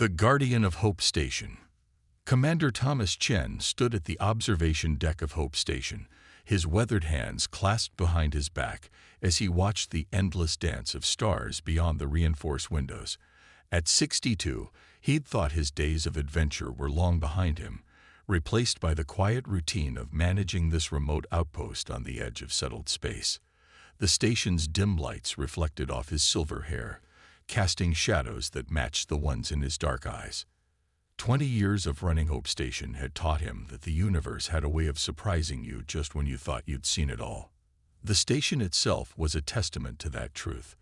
The Guardian of Hope Station. Commander Thomas Chen stood at the observation deck of Hope Station, his weathered hands clasped behind his back as he watched the endless dance of stars beyond the reinforced windows. At 62, he'd thought his days of adventure were long behind him, replaced by the quiet routine of managing this remote outpost on the edge of settled space. The station's dim lights reflected off his silver hair, casting shadows that matched the ones in his dark eyes. 20 years of running Hope Station had taught him that the universe had a way of surprising you just when you thought you'd seen it all. The station itself was a testament to that truth.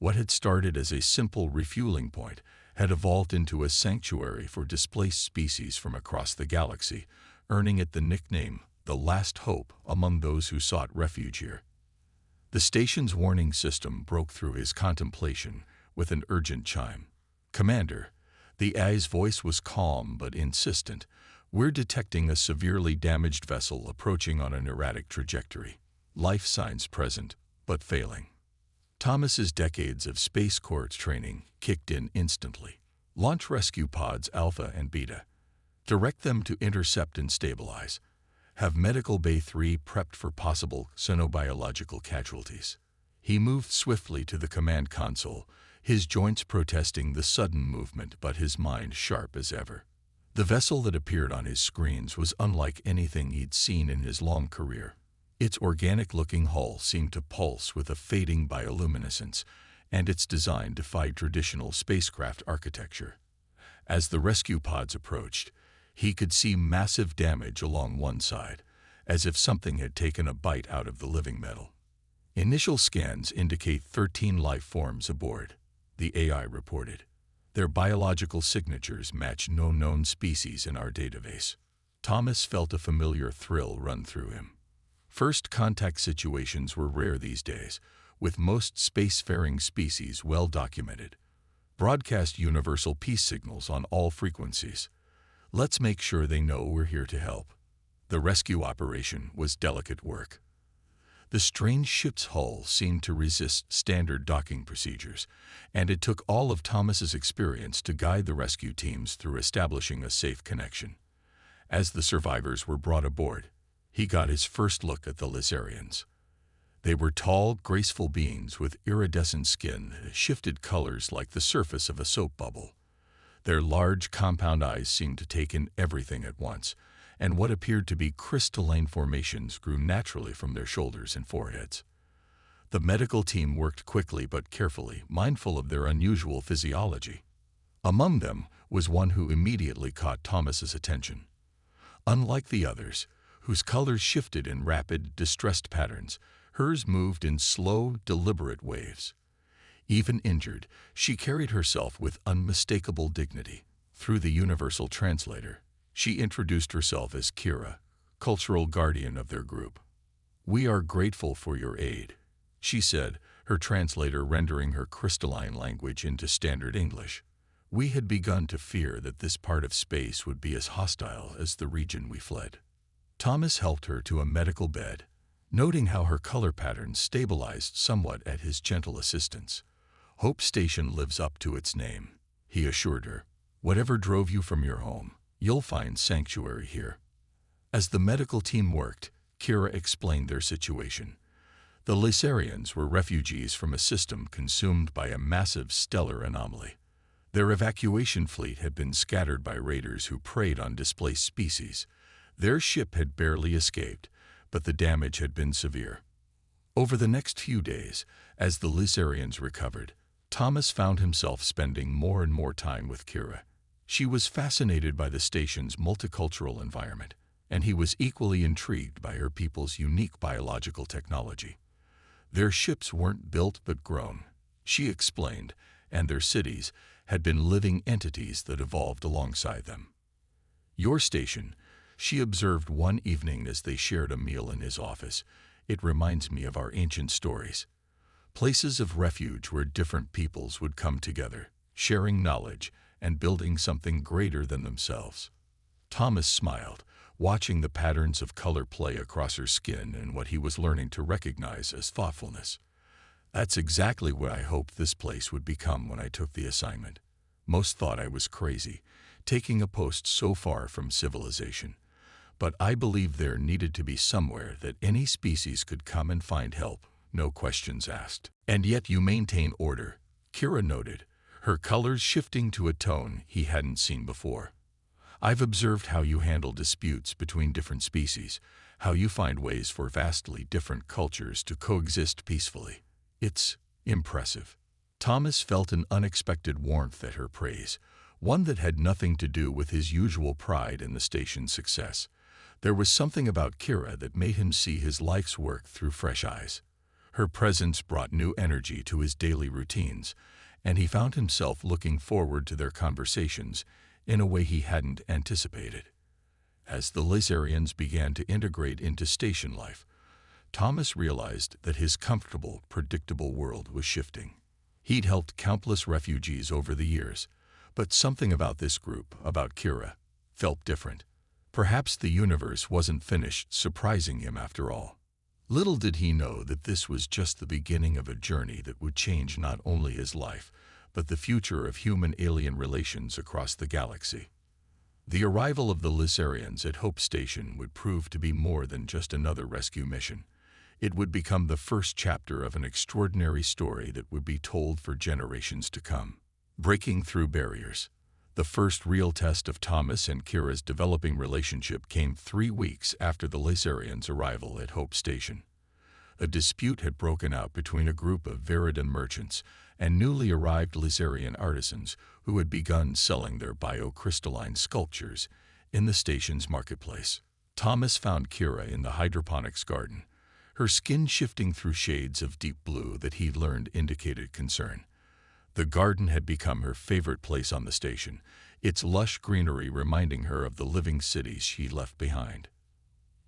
What had started as a simple refueling point had evolved into a sanctuary for displaced species from across the galaxy, earning it the nickname, the Last Hope, among those who sought refuge here. The station's warning system broke through his contemplation with an urgent chime. "Commander," the AI's voice was calm but insistent, "we're detecting a severely damaged vessel approaching on an erratic trajectory. Life signs present, but failing." Thomas's decades of Space Corps training kicked in instantly. "Launch rescue pods Alpha and Beta. Direct them to intercept and stabilize. Have Medical Bay 3 prepped for possible xenobiological casualties." He moved swiftly to the command console, his joints protesting the sudden movement but his mind sharp as ever. The vessel that appeared on his screens was unlike anything he'd seen in his long career. Its organic-looking hull seemed to pulse with a fading bioluminescence, and its design defied traditional spacecraft architecture. As the rescue pods approached, he could see massive damage along one side, as if something had taken a bite out of the living metal. "Initial scans indicate 13 life forms aboard," the AI reported. "Their biological signatures match no known species in our database." Thomas felt a familiar thrill run through him. First contact situations were rare these days, with most spacefaring species well documented. "Broadcast universal peace signals on all frequencies. Let's make sure they know we're here to help." The rescue operation was delicate work. The strange ship's hull seemed to resist standard docking procedures, and it took all of Thomas's experience to guide the rescue teams through establishing a safe connection. As the survivors were brought aboard, he got his first look at the Lizarians. They were tall, graceful beings with iridescent skin that shifted colors like the surface of a soap bubble. Their large, compound eyes seemed to take in everything at once, and what appeared to be crystalline formations grew naturally from their shoulders and foreheads. The medical team worked quickly but carefully, mindful of their unusual physiology. Among them was one who immediately caught Thomas's attention. Unlike the others, whose colors shifted in rapid, distressed patterns, hers moved in slow, deliberate waves. Even injured, she carried herself with unmistakable dignity. Through the universal translator, she introduced herself as Kira, cultural guardian of their group. "We are grateful for your aid," she said, her translator rendering her crystalline language into standard English. "We had begun to fear that this part of space would be as hostile as the region we fled." Thomas helped her to a medical bed, noting how her color patterns stabilized somewhat at his gentle assistance. "Hope Station lives up to its name," he assured her. "Whatever drove you from your home, you'll find sanctuary here." As the medical team worked, Kira explained their situation. The Lysarians were refugees from a system consumed by a massive stellar anomaly. Their evacuation fleet had been scattered by raiders who preyed on displaced species. Their ship had barely escaped, but the damage had been severe. Over the next few days, as the Lysarians recovered, Thomas found himself spending more and more time with Kira. She was fascinated by the station's multicultural environment, and he was equally intrigued by her people's unique biological technology. Their ships weren't built but grown, she explained, and their cities had been living entities that evolved alongside them. "Your station," she observed one evening as they shared a meal in his office, "it reminds me of our ancient stories. Places of refuge where different peoples would come together, sharing knowledge and building something greater than themselves." Thomas smiled, watching the patterns of color play across her skin and what he was learning to recognize as thoughtfulness. "That's exactly what I hoped this place would become when I took the assignment. Most thought I was crazy, taking a post so far from civilization. But I believe there needed to be somewhere that any species could come and find help, no questions asked. And yet you maintain order, Kira noted, her colors shifting to a tone he hadn't seen before. I've observed how you handle disputes between different species, how you find ways for vastly different cultures to coexist peacefully. It's impressive. Thomas felt an unexpected warmth at her praise, one that had nothing to do with his usual pride in the station's success. There was something about Kira that made him see his life's work through fresh eyes. Her presence brought new energy to his daily routines, and he found himself looking forward to their conversations in a way he hadn't anticipated. As the Lizarians began to integrate into station life, Thomas realized that his comfortable, predictable world was shifting. He'd helped countless refugees over the years, but something about this group, about Kira, felt different. Perhaps the universe wasn't finished surprising him after all. Little did he know that this was just the beginning of a journey that would change not only his life, but the future of human-alien relations across the galaxy. The arrival of the Lizarians at Hope Station would prove to be more than just another rescue mission. It would become the first chapter of an extraordinary story that would be told for generations to come. Breaking through barriers. The first real test of Thomas and Kira's developing relationship came 3 weeks after the Lizarians' arrival at Hope Station. A dispute had broken out between a group of Veridan merchants and newly arrived Lizarian artisans who had begun selling their biocrystalline sculptures in the station's marketplace. Thomas found Kira in the hydroponics garden, her skin shifting through shades of deep blue that he'd learned indicated concern. The garden had become her favorite place on the station, its lush greenery reminding her of the living cities she left behind.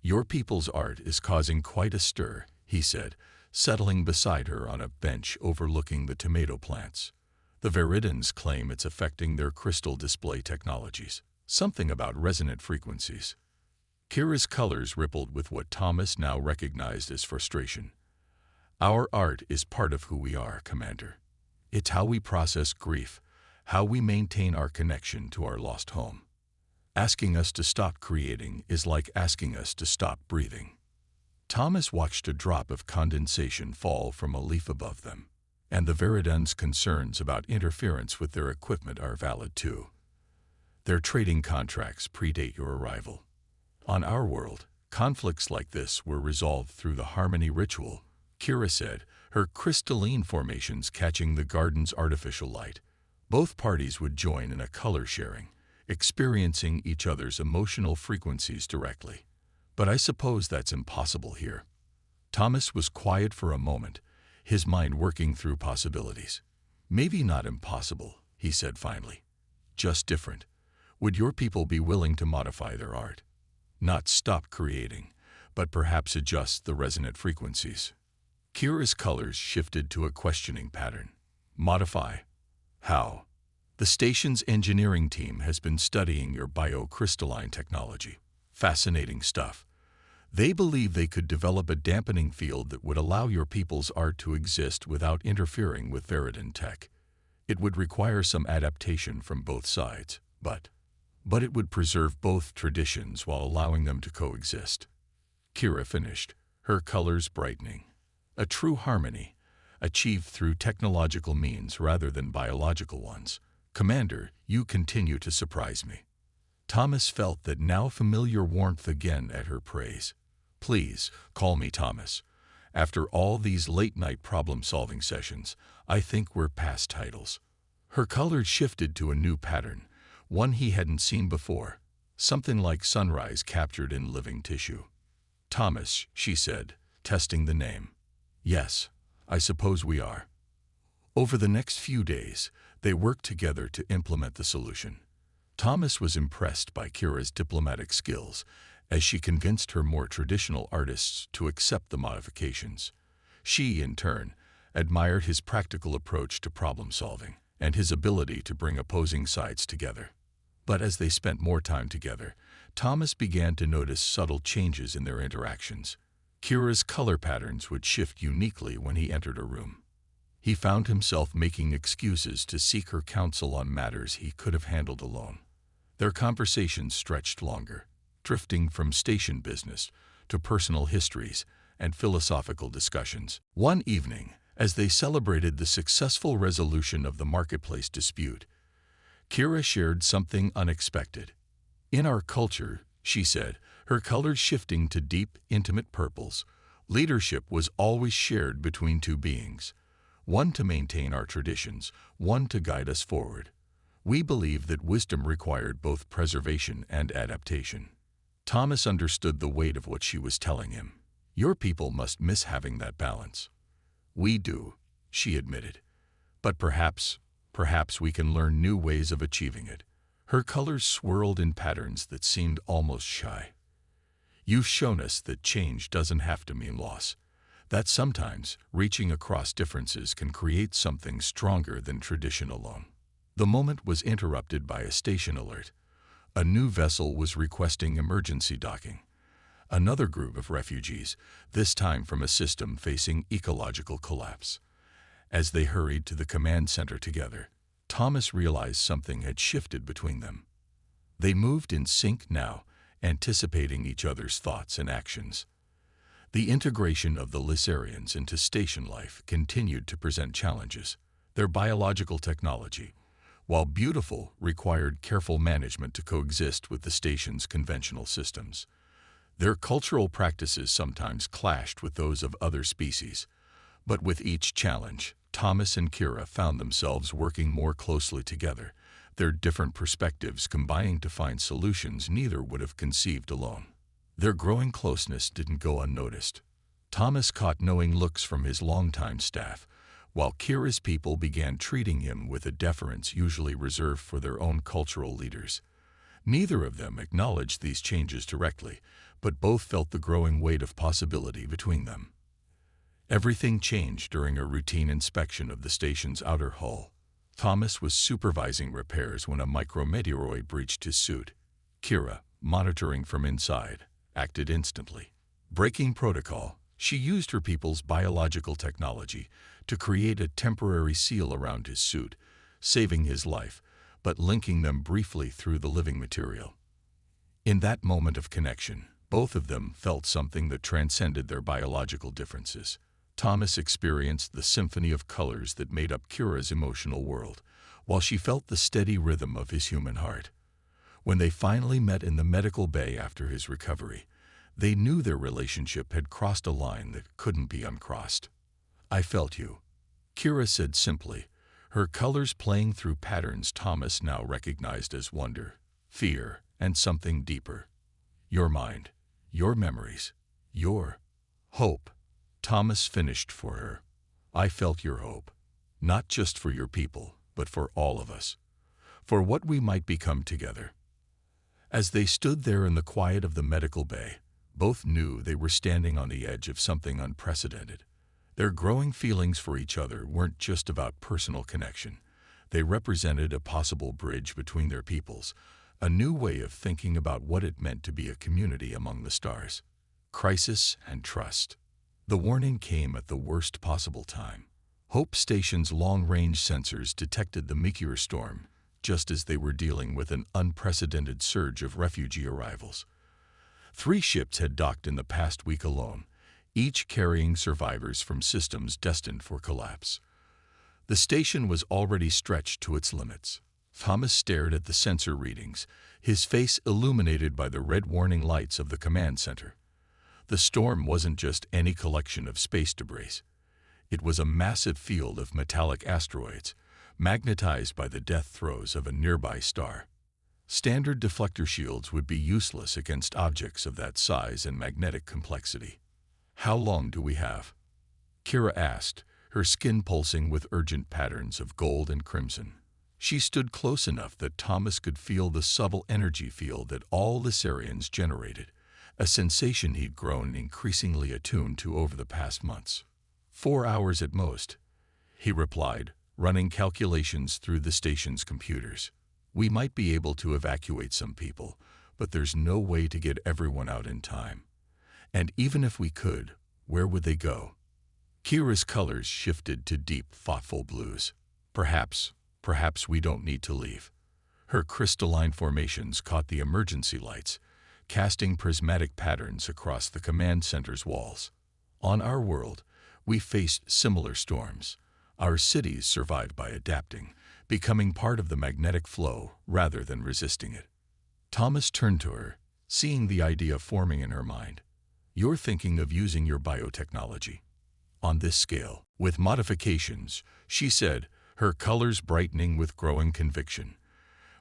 "Your people's art is causing quite a stir," he said, settling beside her on a bench overlooking the tomato plants. "The Veridans claim it's affecting their crystal display technologies. Something about resonant frequencies." Kira's colors rippled with what Thomas now recognized as frustration. "Our art is part of who we are, Commander. It's how we process grief, how we maintain our connection to our lost home. Asking us to stop creating is like asking us to stop breathing." Thomas watched a drop of condensation fall from a leaf above them, and the Veridans' concerns about interference with their equipment are valid too. Their trading contracts predate your arrival. On our world, conflicts like this were resolved through the harmony ritual, Kira said, her crystalline formations catching the garden's artificial light. Both parties would join in a color sharing, experiencing each other's emotional frequencies directly. But I suppose that's impossible here. Thomas was quiet for a moment, his mind working through possibilities. "Maybe not impossible," he said finally. "Just different. Would your people be willing to modify their art? Not stop creating, but perhaps adjust the resonant frequencies?" Kira's colors shifted to a questioning pattern. "Modify? How?" "The station's engineering team has been studying your biocrystalline technology. Fascinating stuff. They believe they could develop a dampening field that would allow your people's art to exist without interfering with Veridan tech. It would require some adaptation from both sides, but it would preserve both traditions while allowing them to coexist." Kira finished, her colors brightening. "A true harmony, achieved through technological means rather than biological ones. Commander, you continue to surprise me." Thomas felt that now familiar warmth again at her praise. "Please, call me Thomas. After all these late-night problem-solving sessions, I think we're past titles." Her colors shifted to a new pattern, one he hadn't seen before, something like sunrise captured in living tissue. "Thomas," she said, testing the name. "Yes, I suppose we are." Over the next few days, they worked together to implement the solution. Thomas was impressed by Kira's diplomatic skills as she convinced her more traditional artists to accept the modifications. She, in turn, admired his practical approach to problem-solving and his ability to bring opposing sides together. But as they spent more time together, Thomas began to notice subtle changes in their interactions. Kira's color patterns would shift uniquely when he entered a room. He found himself making excuses to seek her counsel on matters he could have handled alone. Their conversations stretched longer, drifting from station business to personal histories and philosophical discussions. One evening, as they celebrated the successful resolution of the marketplace dispute, Kira shared something unexpected. In our culture, she said, her colors shifting to deep, intimate purples, leadership was always shared between two beings, one to maintain our traditions, one to guide us forward. We believe that wisdom required both preservation and adaptation. Thomas understood the weight of what she was telling him. Your people must miss having that balance. We do, she admitted. But perhaps we can learn new ways of achieving it. Her colors swirled in patterns that seemed almost shy. You've shown us that change doesn't have to mean loss. That sometimes reaching across differences can create something stronger than tradition alone. The moment was interrupted by a station alert. A new vessel was requesting emergency docking. Another group of refugees, this time from a system facing ecological collapse. As they hurried to the command center together, Thomas realized something had shifted between them. They moved in sync now, anticipating each other's thoughts and actions. The integration of the Lysarians into station life continued to present challenges. Their biological technology, while beautiful, required careful management to coexist with the station's conventional systems. Their cultural practices sometimes clashed with those of other species, but with each challenge, Thomas and Kira found themselves working more closely together, their different perspectives combining to find solutions neither would have conceived alone. Their growing closeness didn't go unnoticed. Thomas caught knowing looks from his longtime staff, while Kira's people began treating him with a deference usually reserved for their own cultural leaders. Neither of them acknowledged these changes directly, but both felt the growing weight of possibility between them. Everything changed during a routine inspection of the station's outer hull. Thomas was supervising repairs when a micrometeoroid breached his suit. Kira, monitoring from inside, acted instantly. Breaking protocol, she used her people's biological technology to create a temporary seal around his suit, saving his life, but linking them briefly through the living material. In that moment of connection, both of them felt something that transcended their biological differences. Thomas experienced the symphony of colors that made up Kira's emotional world, while she felt the steady rhythm of his human heart. When they finally met in the medical bay after his recovery, they knew their relationship had crossed a line that couldn't be uncrossed. I felt you, Kira said simply, her colors playing through patterns Thomas now recognized as wonder, fear, and something deeper. Your mind, your memories, your hope. Thomas finished for her. I felt your hope, not just for your people, but for all of us, for what we might become together. As they stood there in the quiet of the medical bay, both knew they were standing on the edge of something unprecedented. Their growing feelings for each other weren't just about personal connection. They represented a possible bridge between their peoples, a new way of thinking about what it meant to be a community among the stars. Crisis and trust. The warning came at the worst possible time. Hope Station's long-range sensors detected the meteor storm just as they were dealing with an unprecedented surge of refugee arrivals. 3 ships had docked in the past week alone, each carrying survivors from systems destined for collapse. The station was already stretched to its limits. Thomas stared at the sensor readings, his face illuminated by the red warning lights of the command center. The storm wasn't just any collection of space debris. It was a massive field of metallic asteroids, magnetized by the death throes of a nearby star. Standard deflector shields would be useless against objects of that size and magnetic complexity. How long do we have? Kira asked, her skin pulsing with urgent patterns of gold and crimson. She stood close enough that Thomas could feel the subtle energy field that all Lysarians generated, a sensation he'd grown increasingly attuned to over the past months. 4 hours at most, he replied, running calculations through the station's computers. We might be able to evacuate some people, but there's no way to get everyone out in time. And even if we could, where would they go? Kira's colors shifted to deep, thoughtful blues. Perhaps we don't need to leave. Her crystalline formations caught the emergency lights, casting prismatic patterns across the command center's walls. On our world, we faced similar storms. Our cities survived by adapting, becoming part of the magnetic flow rather than resisting it. Thomas turned to her, seeing the idea forming in her mind. You're thinking of using your biotechnology on this scale, with modifications, she said, her colors brightening with growing conviction.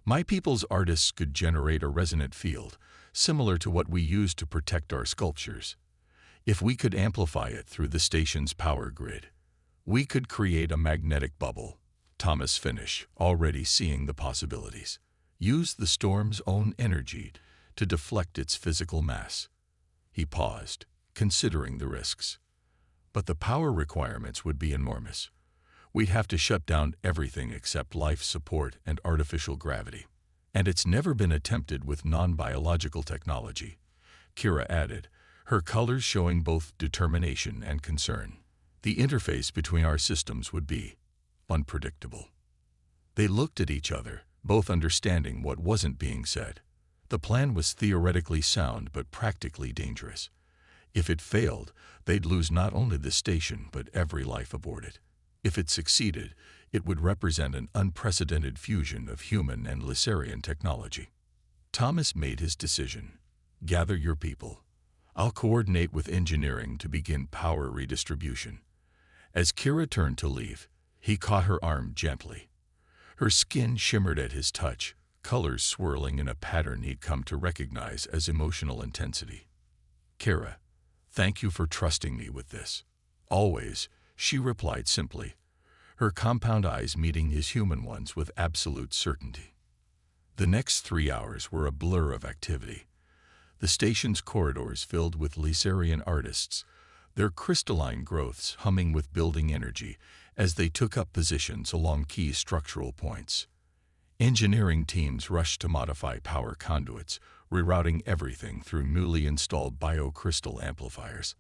My people's artists could generate a resonant field, similar to what we use to protect our sculptures. If we could amplify it through the station's power grid, we could create a magnetic bubble. Thomas finished, already seeing the possibilities. Use the storm's own energy to deflect its physical mass. He paused, considering the risks. But the power requirements would be enormous. We'd have to shut down everything except life support and artificial gravity. And it's never been attempted with non-biological technology, Kira added, her colors showing both determination and concern. The interface between our systems would be unpredictable. They looked at each other, both understanding what wasn't being said. The plan was theoretically sound but practically dangerous. If it failed, they'd lose not only the station but every life aboard it. If it succeeded, it would represent an unprecedented fusion of human and Lycerian technology. Thomas made his decision. Gather your people. I'll coordinate with engineering to begin power redistribution. As Kira turned to leave, he caught her arm gently. Her skin shimmered at his touch, colors swirling in a pattern he'd come to recognize as emotional intensity. Kira, thank you for trusting me with this. Always, she replied simply, her compound eyes meeting his human ones with absolute certainty. The next 3 hours were a blur of activity. The station's corridors filled with Lycerian artists, their crystalline growths humming with building energy as they took up positions along key structural points. Engineering teams rushed to modify power conduits, rerouting everything through newly installed biocrystal amplifiers.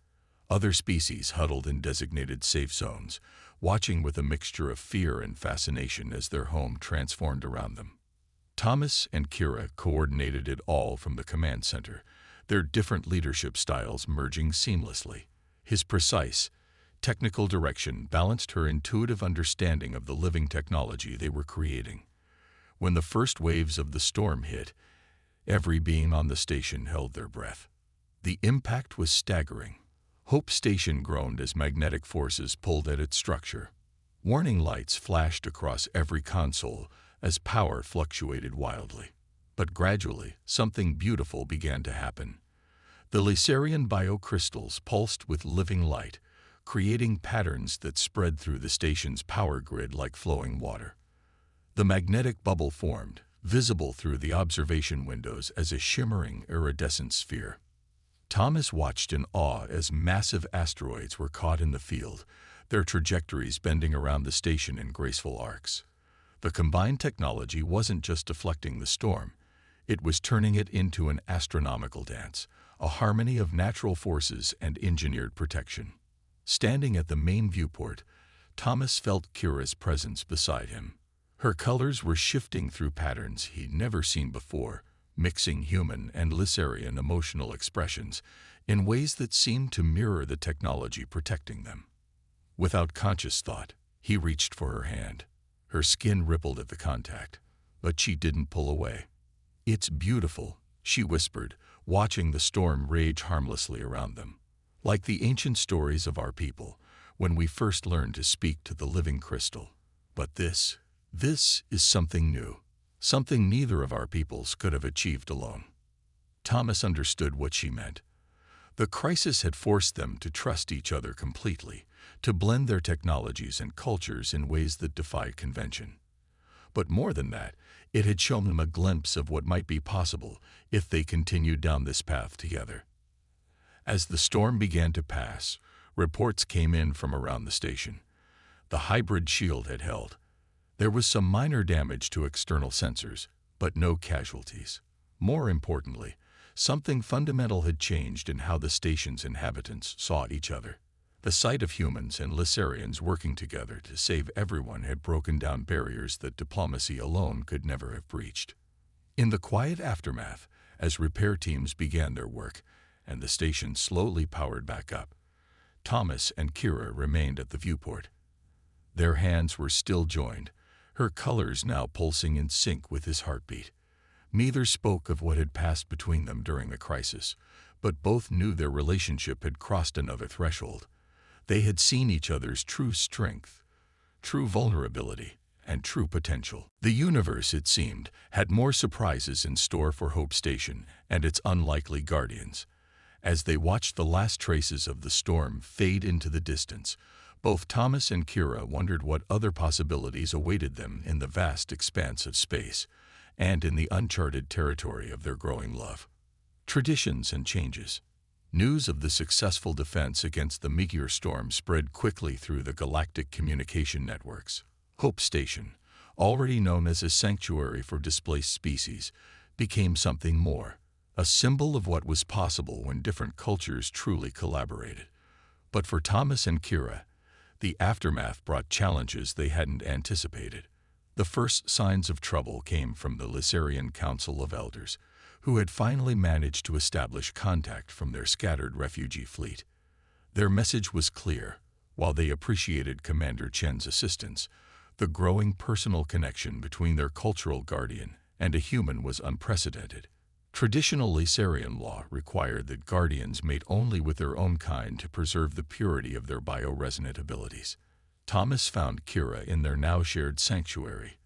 Other species huddled in designated safe zones, watching with a mixture of fear and fascination as their home transformed around them. Thomas and Kira coordinated it all from the command center, their different leadership styles merging seamlessly. His precise, technical direction balanced her intuitive understanding of the living technology they were creating. When the first waves of the storm hit, every being on the station held their breath. The impact was staggering. Hope Station groaned as magnetic forces pulled at its structure. Warning lights flashed across every console as power fluctuated wildly. But gradually, something beautiful began to happen. The Lycerian biocrystals pulsed with living light, creating patterns that spread through the station's power grid like flowing water. The magnetic bubble formed, visible through the observation windows as a shimmering iridescent sphere. Thomas watched in awe as massive asteroids were caught in the field, their trajectories bending around the station in graceful arcs. The combined technology wasn't just deflecting the storm, it was turning it into an astronomical dance, a harmony of natural forces and engineered protection. Standing at the main viewport, Thomas felt Kira's presence beside him. Her colors were shifting through patterns he'd never seen before, mixing human and Lycerian emotional expressions in ways that seemed to mirror the technology protecting them. Without conscious thought, he reached for her hand. Her skin rippled at the contact, but she didn't pull away. "It's beautiful," she whispered, watching the storm rage harmlessly around them. Like the ancient stories of our people, when we first learned to speak to the living crystal. But this is something new. Something neither of our peoples could have achieved alone. Thomas understood what she meant. The crisis had forced them to trust each other completely, to blend their technologies and cultures in ways that defied convention. But more than that, it had shown them a glimpse of what might be possible if they continued down this path together. As the storm began to pass, reports came in from around the station. The hybrid shield had held. There was some minor damage to external sensors, but no casualties. More importantly, something fundamental had changed in how the station's inhabitants saw each other. The sight of humans and Lysarians working together to save everyone had broken down barriers that diplomacy alone could never have breached. In the quiet aftermath, as repair teams began their work and the station slowly powered back up, Thomas and Kira remained at the viewport. Their hands were still joined, her colors now pulsing in sync with his heartbeat. Neither spoke of what had passed between them during the crisis, but both knew their relationship had crossed another threshold. They had seen each other's true strength, true vulnerability, and true potential. The universe, it seemed, had more surprises in store for Hope Station and its unlikely guardians. As they watched the last traces of the storm fade into the distance, both Thomas and Kira wondered what other possibilities awaited them in the vast expanse of space and in the uncharted territory of their growing love. Traditions and changes. News of the successful defense against the meteor storm spread quickly through the galactic communication networks. Hope Station, already known as a sanctuary for displaced species, became something more, a symbol of what was possible when different cultures truly collaborated. But for Thomas and Kira, the aftermath brought challenges they hadn't anticipated. The first signs of trouble came from the Lysarian Council of Elders, who had finally managed to establish contact from their scattered refugee fleet. Their message was clear. While they appreciated Commander Chen's assistance, the growing personal connection between their cultural guardian and a human was unprecedented. Traditional Lysarian law required that guardians mate only with their own kind to preserve the purity of their bioresonant abilities. Thomas found Kira in their now shared sanctuary,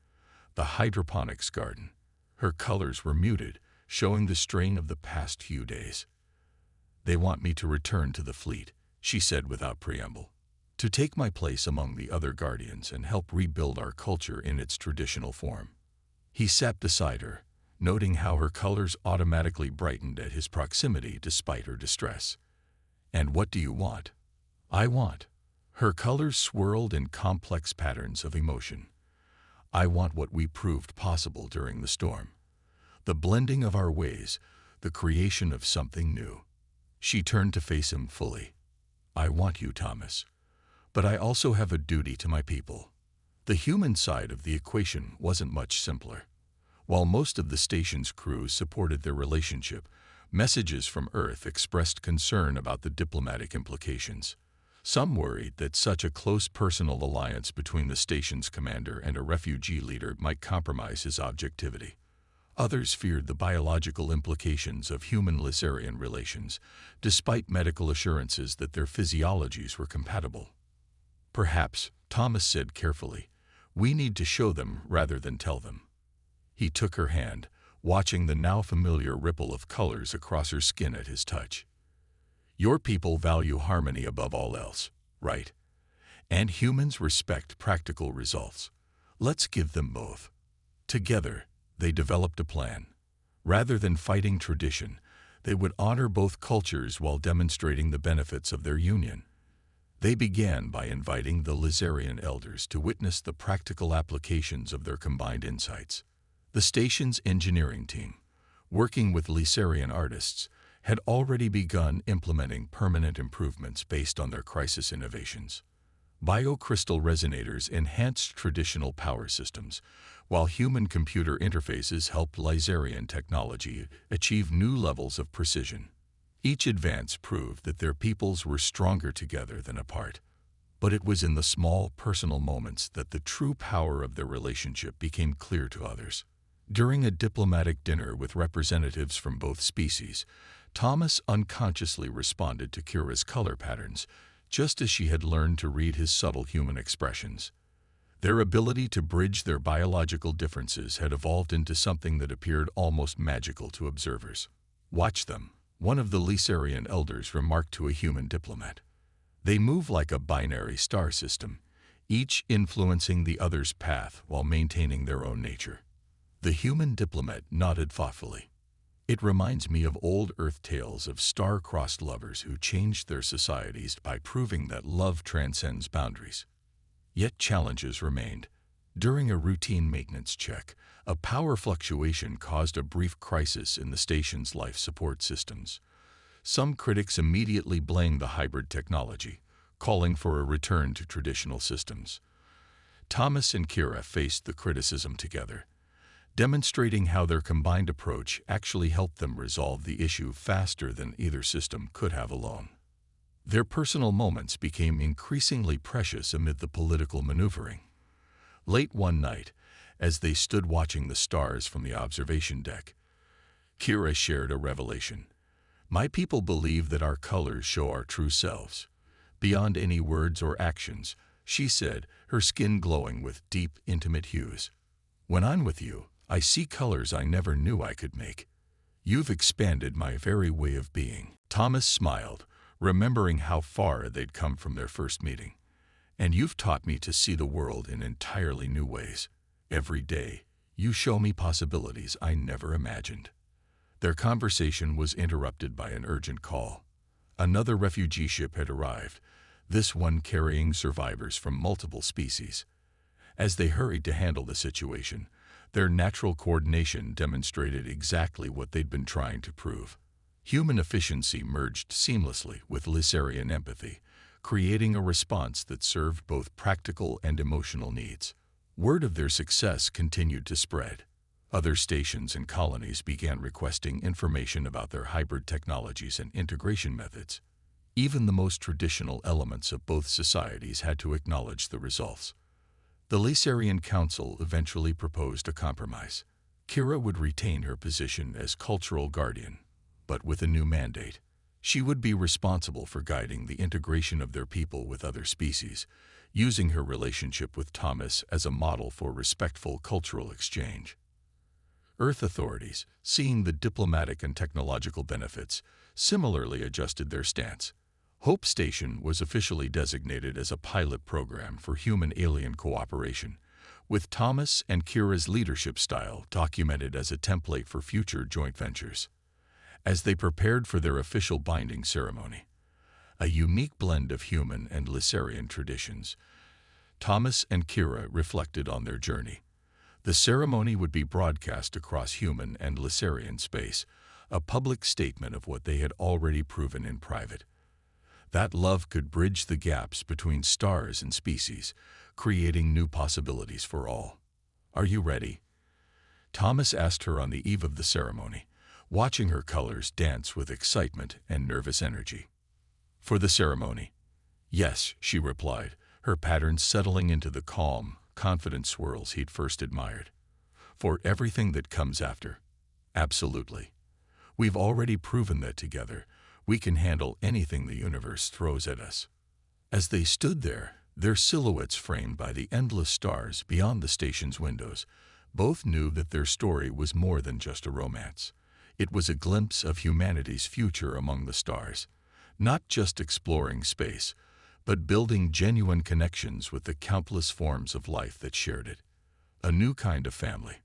the hydroponics garden. Her colors were muted, showing the strain of the past few days. "They want me to return to the fleet," she said without preamble, "to take my place among the other guardians and help rebuild our culture in its traditional form." He sat beside her, noting how her colors automatically brightened at his proximity despite her distress. "And what do you want?" "I want." Her colors swirled in complex patterns of emotion. "I want what we proved possible during the storm. The blending of our ways, the creation of something new." She turned to face him fully. "I want you, Thomas. But I also have a duty to my people." The human side of the equation wasn't much simpler. While most of the station's crew supported their relationship, messages from Earth expressed concern about the diplomatic implications. Some worried that such a close personal alliance between the station's commander and a refugee leader might compromise his objectivity. Others feared the biological implications of human-Lysarian relations, despite medical assurances that their physiologies were compatible. "Perhaps," Thomas said carefully, "we need to show them rather than tell them." He took her hand, watching the now familiar ripple of colors across her skin at his touch. "Your people value harmony above all else, right? And humans respect practical results. Let's give them both." Together, they developed a plan. Rather than fighting tradition, they would honor both cultures while demonstrating the benefits of their union. They began by inviting the Lysarian elders to witness the practical applications of their combined insights. The station's engineering team, working with Lysarian artists, had already begun implementing permanent improvements based on their crisis innovations. Biocrystal resonators enhanced traditional power systems, while human-computer interfaces helped Lysarian technology achieve new levels of precision. Each advance proved that their peoples were stronger together than apart. But it was in the small, personal moments that the true power of their relationship became clear to others. During a diplomatic dinner with representatives from both species, Thomas unconsciously responded to Kira's color patterns, just as she had learned to read his subtle human expressions. Their ability to bridge their biological differences had evolved into something that appeared almost magical to observers. "Watch them," one of the Lysarian elders remarked to a human diplomat. "They move like a binary star system, each influencing the other's path while maintaining their own nature." The human diplomat nodded thoughtfully. "It reminds me of old Earth tales of star-crossed lovers who changed their societies by proving that love transcends boundaries." Yet challenges remained. During a routine maintenance check, a power fluctuation caused a brief crisis in the station's life support systems. Some critics immediately blamed the hybrid technology, calling for a return to traditional systems. Thomas and Kira faced the criticism together, demonstrating how their combined approach actually helped them resolve the issue faster than either system could have alone. Their personal moments became increasingly precious amid the political maneuvering. Late one night, as they stood watching the stars from the observation deck, Kira shared a revelation. "My people believe that our colors show our true selves, beyond any words or actions," she said, her skin glowing with deep, intimate hues. "When I'm with you, I see colors I never knew I could make. You've expanded my very way of being." Thomas smiled, remembering how far they'd come from their first meeting. "And you've taught me to see the world in entirely new ways. Every day, you show me possibilities I never imagined." Their conversation was interrupted by an urgent call. Another refugee ship had arrived, this one carrying survivors from multiple species. As they hurried to handle the situation, their natural coordination demonstrated exactly what they'd been trying to prove. Human efficiency merged seamlessly with Lysarian empathy, creating a response that served both practical and emotional needs. Word of their success continued to spread. Other stations and colonies began requesting information about their hybrid technologies and integration methods. Even the most traditional elements of both societies had to acknowledge the results. The Lysarian Council eventually proposed a compromise. Kira would retain her position as cultural guardian, but with a new mandate. She would be responsible for guiding the integration of their people with other species, using her relationship with Thomas as a model for respectful cultural exchange. Earth authorities, seeing the diplomatic and technological benefits, similarly adjusted their stance. Hope Station was officially designated as a pilot program for human-alien cooperation, with Thomas and Kira's leadership style documented as a template for future joint ventures. As they prepared for their official binding ceremony, a unique blend of human and Lysarian traditions, Thomas and Kira reflected on their journey. The ceremony would be broadcast across human and Lysarian space, a public statement of what they had already proven in private. That love could bridge the gaps between stars and species, creating new possibilities for all. "Are you ready?" Thomas asked her on the eve of the ceremony, watching her colors dance with excitement and nervous energy. "For the ceremony?" "Yes," she replied, her patterns settling into the calm, confident swirls he'd first admired. "For everything that comes after?" "Absolutely. We've already proven that together we can handle anything the universe throws at us." As they stood there, their silhouettes framed by the endless stars beyond the station's windows, both knew that their story was more than just a romance. It was a glimpse of humanity's future among the stars, not just exploring space, but building genuine connections with the countless forms of life that shared it. A new kind of family.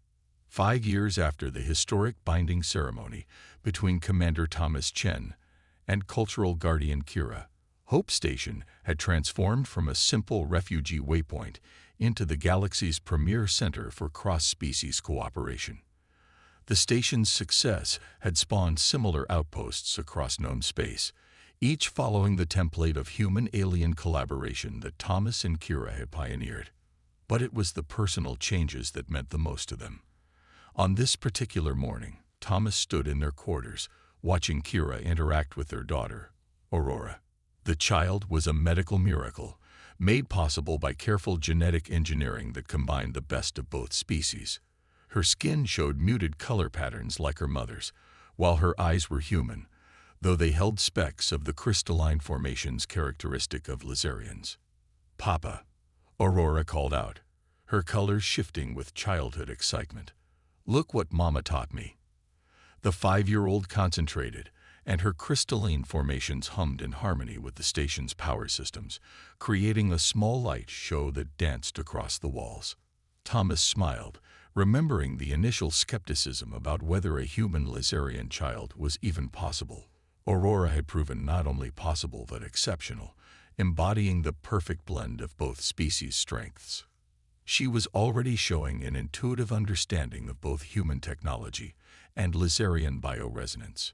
5 years after the historic binding ceremony between Commander Thomas Chen and cultural guardian Kira, Hope Station had transformed from a simple refugee waypoint into the galaxy's premier center for cross-species cooperation. The station's success had spawned similar outposts across known space, each following the template of human-alien collaboration that Thomas and Kira had pioneered. But it was the personal changes that meant the most to them. On this particular morning, Thomas stood in their quarters, watching Kira interact with their daughter, Aurora. The child was a medical miracle, made possible by careful genetic engineering that combined the best of both species. Her skin showed muted color patterns like her mother's, while her eyes were human, though they held specks of the crystalline formations characteristic of Lysarians. "Papa," Aurora called out, her colors shifting with childhood excitement. "Look what Mama taught me." The 5-year-old concentrated, and her crystalline formations hummed in harmony with the station's power systems, creating a small light show that danced across the walls. Thomas smiled, remembering the initial skepticism about whether a human Lysarian child was even possible. Aurora had proven not only possible but exceptional, embodying the perfect blend of both species' strengths. She was already showing an intuitive understanding of both human technology and Lysarian bioresonance.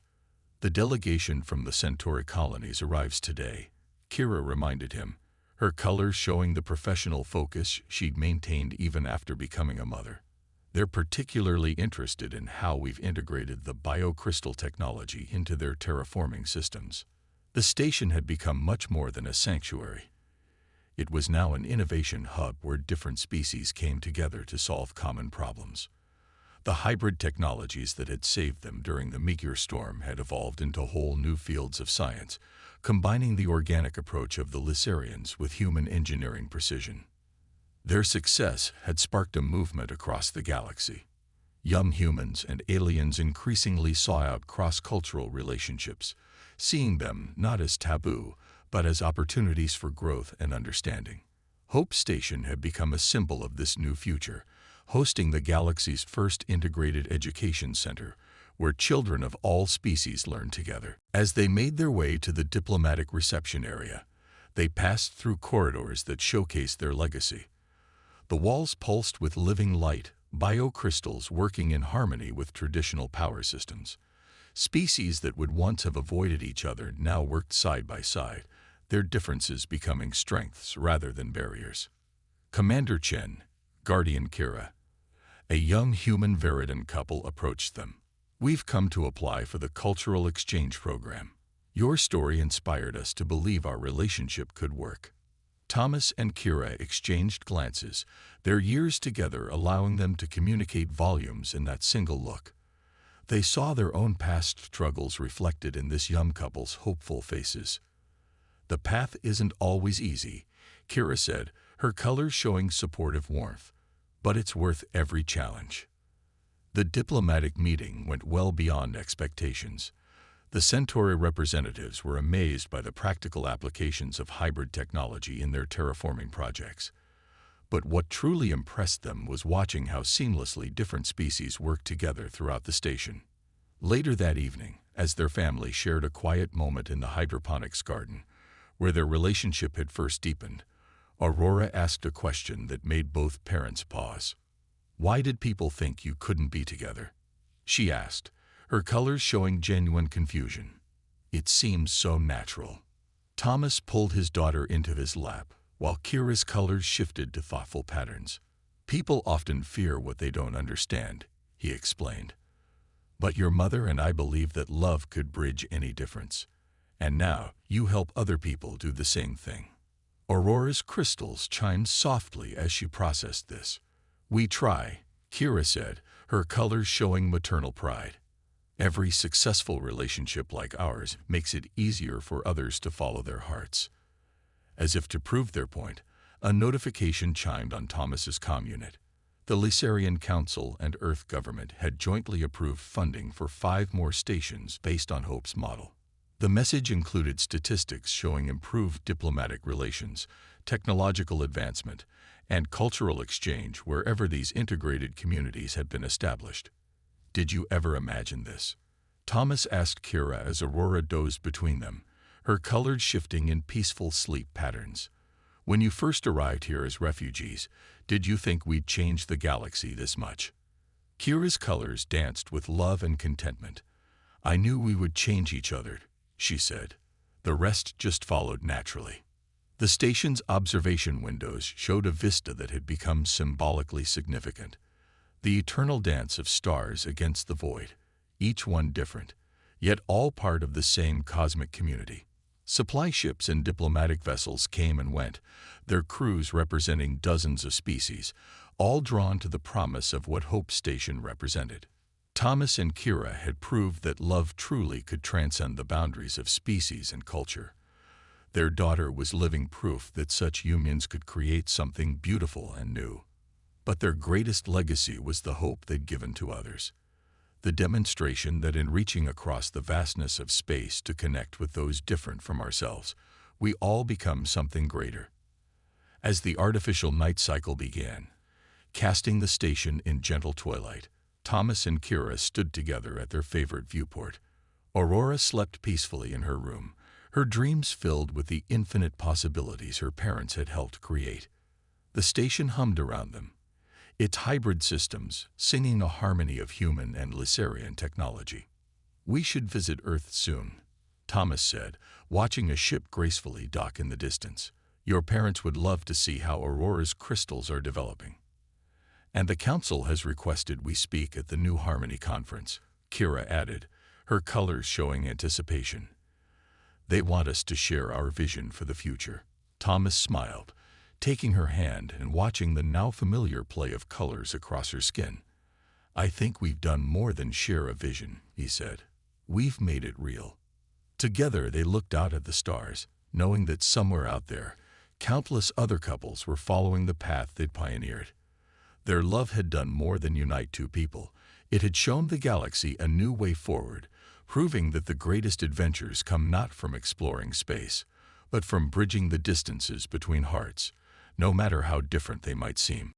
The delegation from the Centauri colonies arrives today, Kira reminded him, her colors showing the professional focus she'd maintained even after becoming a mother. They're particularly interested in how we've integrated the biocrystal technology into their terraforming systems. The station had become much more than a sanctuary. It was now an innovation hub where different species came together to solve common problems. The hybrid technologies that had saved them during the meteor storm had evolved into whole new fields of science, combining the organic approach of the Lysarians with human engineering precision. Their success had sparked a movement across the galaxy. Young humans and aliens increasingly saw out cross-cultural relationships, seeing them not as taboo, but as opportunities for growth and understanding. Hope Station had become a symbol of this new future, hosting the galaxy's first integrated education center, where children of all species learned together. As they made their way to the diplomatic reception area, they passed through corridors that showcased their legacy. The walls pulsed with living light, biocrystals working in harmony with traditional power systems. Species that would once have avoided each other now worked side by side, their differences becoming strengths rather than barriers. Commander Chen, Guardian Kira, a young human Veridan couple approached them. "We've come to apply for the cultural exchange program. Your story inspired us to believe our relationship could work." Thomas and Kira exchanged glances, their years together allowing them to communicate volumes in that single look. They saw their own past struggles reflected in this young couple's hopeful faces. "The path isn't always easy," Kira said, her colors showing supportive warmth, "but it's worth every challenge." The diplomatic meeting went well beyond expectations. The Centauri representatives were amazed by the practical applications of hybrid technology in their terraforming projects. But what truly impressed them was watching how seamlessly different species worked together throughout the station. Later that evening, as their family shared a quiet moment in the hydroponics garden, where their relationship had first deepened, Aurora asked a question that made both parents pause. "Why did people think you couldn't be together?" she asked, her colors showing genuine confusion. "It seems so natural." Thomas pulled his daughter into his lap, while Kira's colors shifted to thoughtful patterns. "People often fear what they don't understand," he explained. "But your mother and I believe that love could bridge any difference. And now you help other people do the same thing." Aurora's crystals chimed softly as she processed this. "We try," Kira said, her colors showing maternal pride. "Every successful relationship like ours makes it easier for others to follow their hearts." As if to prove their point, a notification chimed on Thomas's comm unit. The Lysarian Council and Earth government had jointly approved funding for 5 more stations based on Hope's model. The message included statistics showing improved diplomatic relations, technological advancement, and cultural exchange wherever these integrated communities had been established. "Did you ever imagine this?" Thomas asked Kira as Aurora dozed between them, her colors shifting in peaceful sleep patterns. "When you first arrived here as refugees, did you think we'd change the galaxy this much?" Kira's colors danced with love and contentment. "I knew we would change each other," she said. The rest just followed naturally. The station's observation windows showed a vista that had become symbolically significant. The eternal dance of stars against the void, each one different, yet all part of the same cosmic community. Supply ships and diplomatic vessels came and went, their crews representing dozens of species, all drawn to the promise of what Hope Station represented. Thomas and Kira had proved that love truly could transcend the boundaries of species and culture. Their daughter was living proof that such unions could create something beautiful and new. But their greatest legacy was the hope they'd given to others. The demonstration that in reaching across the vastness of space to connect with those different from ourselves, we all become something greater. As the artificial night cycle began, casting the station in gentle twilight, Thomas and Kira stood together at their favorite viewport. Aurora slept peacefully in her room, her dreams filled with the infinite possibilities her parents had helped create. The station hummed around them, its hybrid systems singing a harmony of human and Lysarian technology. "We should visit Earth soon," Thomas said, watching a ship gracefully dock in the distance. Your parents would love to see how Aurora's crystals are developing. And the council has requested we speak at the New Harmony Conference, Kira added, her colors showing anticipation. They want us to share our vision for the future. Thomas smiled, taking her hand and watching the now familiar play of colors across her skin. I think we've done more than share a vision, he said. We've made it real. Together they looked out at the stars, knowing that somewhere out there, countless other couples were following the path they'd pioneered. Their love had done more than unite two people. It had shown the galaxy a new way forward, proving that the greatest adventures come not from exploring space, but from bridging the distances between hearts, no matter how different they might seem.